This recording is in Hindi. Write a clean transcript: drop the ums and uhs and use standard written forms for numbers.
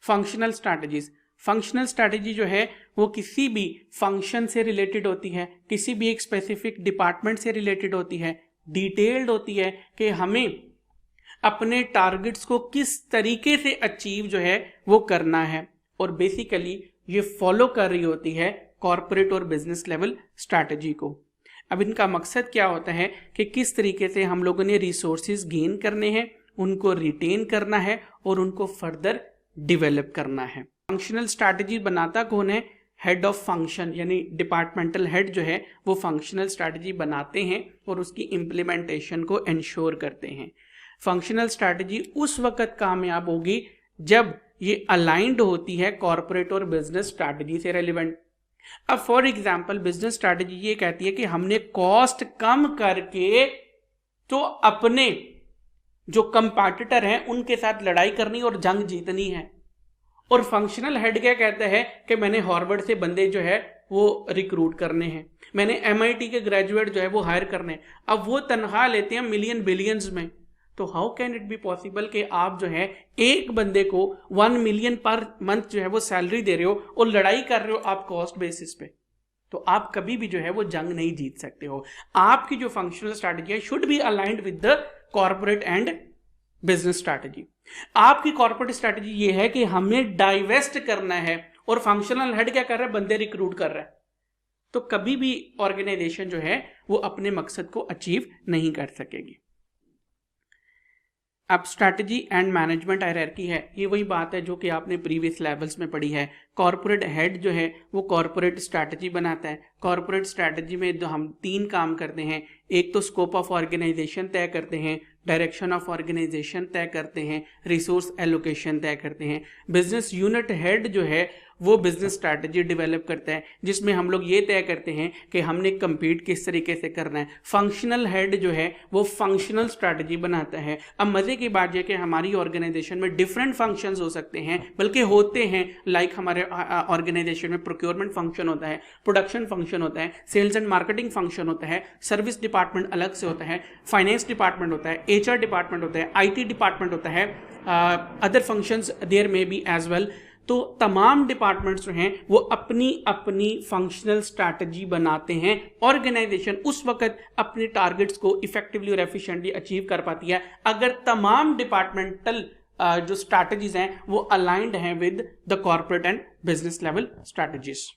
फंक्शनल स्ट्रैटेजीज, फंक्शनल स्ट्रैटेजी जो है वो किसी भी फंक्शन से रिलेटेड होती है, किसी भी एक स्पेसिफिक डिपार्टमेंट से रिलेटेड होती है, डिटेल्ड होती है कि हमें अपने टारगेट्स को किस तरीके से अचीव जो है वो करना है, और बेसिकली ये फॉलो कर रही होती है कॉर्पोरेट और बिजनेस लेवल स्ट्रैटेजी को। अब इनका मकसद क्या होता है कि किस तरीके से हम लोगों ने रिसोर्सेज गेन करने हैं, उनको रिटेन करना है और उनको फर्दर डेवलप करना है। फंक्शनल स्ट्रैटेजी बनाता कौन है? हेड ऑफ फंक्शन, यानी डिपार्टमेंटल हेड जो है वो फंक्शनल स्ट्रैटेजी बनाते हैं और उसकी इम्प्लीमेंटेशन को इंश्योर करते हैं। फंक्शनल स्ट्रैटेजी उस वक्त कामयाब होगी जब ये अलाइंड होती है कॉर्पोरेट और बिजनेस स्ट्रैटेजी से रेलिवेंट। अब फॉर एग्जांपल बिजनेस स्ट्रैटेजी ये कहती है कि हमने कॉस्ट कम करके तो अपने जो कंपैटिटर हैं उनके साथ लड़ाई करनी और जंग जीतनी है, और फंक्शनल हेड क्या कहता है कि मैंने हार्वर्ड से बंदे जो है वो रिक्रूट करने हैं, मैंने MIT के ग्रेजुएट जो है वो हायर करने हैं। अब वो तनख्वाह लेते हैं मिलियन बिलियंस में, तो how can it be possible कि आप जो है एक बंदे को 1 मिलियन पर मंथ जो है वो सैलरी दे रहे हो और लड़ाई कर रहे हो आप कॉस्ट बेसिस पे? तो आप कभी भी जो है वो जंग नहीं जीत सकते हो। आपकी जो फंक्शनल स्ट्रैटेजी है should be aligned with the corporate and business strategy. आपकी कॉर्पोरेट स्ट्रैटेजी ये है कि हमें डाइवेस्ट करना है, और फंक्शनल हेड क्या कर रहा है? बंदे रिक्रूट कर रहा है। तो कभी भी ऑर्गेनाइजेशन जो है वो अपने मकसद को अचीव नहीं कर सकेगी। अब स्ट्रैटेजी एंड मैनेजमेंट हायरार्की है, ये वही बात है जो कि आपने प्रीवियस लेवल्स में पढ़ी है। कॉर्पोरेट हेड जो है वो कॉर्पोरेट स्ट्रैटेजी बनाता है। कॉर्पोरेट स्ट्रैटेजी में जो हम 3 काम करते हैं, एक तो स्कोप ऑफ ऑर्गेनाइजेशन तय करते हैं, डायरेक्शन ऑफ ऑर्गेनाइजेशन तय करते हैं, रिसोर्स एलोकेशन तय करते हैं। बिजनेस यूनिट हेड जो है वो बिजनेस स्ट्रैटेजी डेवलप करता है, जिसमें हम लोग ये तय करते हैं कि हमने compete किस तरीके से करना है। फंक्शनल हेड जो है वो फंक्शनल स्ट्रैटेजी बनाता है। अब मजे की बात यह कि हमारी ऑर्गेनाइजेशन में डिफरेंट फंक्शंस हो सकते हैं, बल्कि होते हैं। लाइक हमारे ऑर्गेनाइजेशन में प्रोक्योरमेंट फंक्शन होता है, प्रोडक्शन फंक्शन होता है, सेल्स एंड मार्केटिंग फंक्शन होता है, सर्विस डिपार्टमेंट अलग से होता है, फाइनेंस डिपार्टमेंट होता है, HR डिपार्टमेंट होता है, IT डिपार्टमेंट होता है, अदर फंक्शंस देयर में बी एज वेल। तो तमाम डिपार्टमेंट्स जो हैं वो अपनी अपनी फंक्शनल स्ट्रैटेजी बनाते हैं। ऑर्गेनाइजेशन उस वक्त अपने टारगेट्स को इफेक्टिवली और एफिशिएंटली अचीव कर पाती है अगर तमाम डिपार्टमेंटल जो स्ट्रैटेजीज हैं वो अलाइंड हैं with the corporate and business level strategies.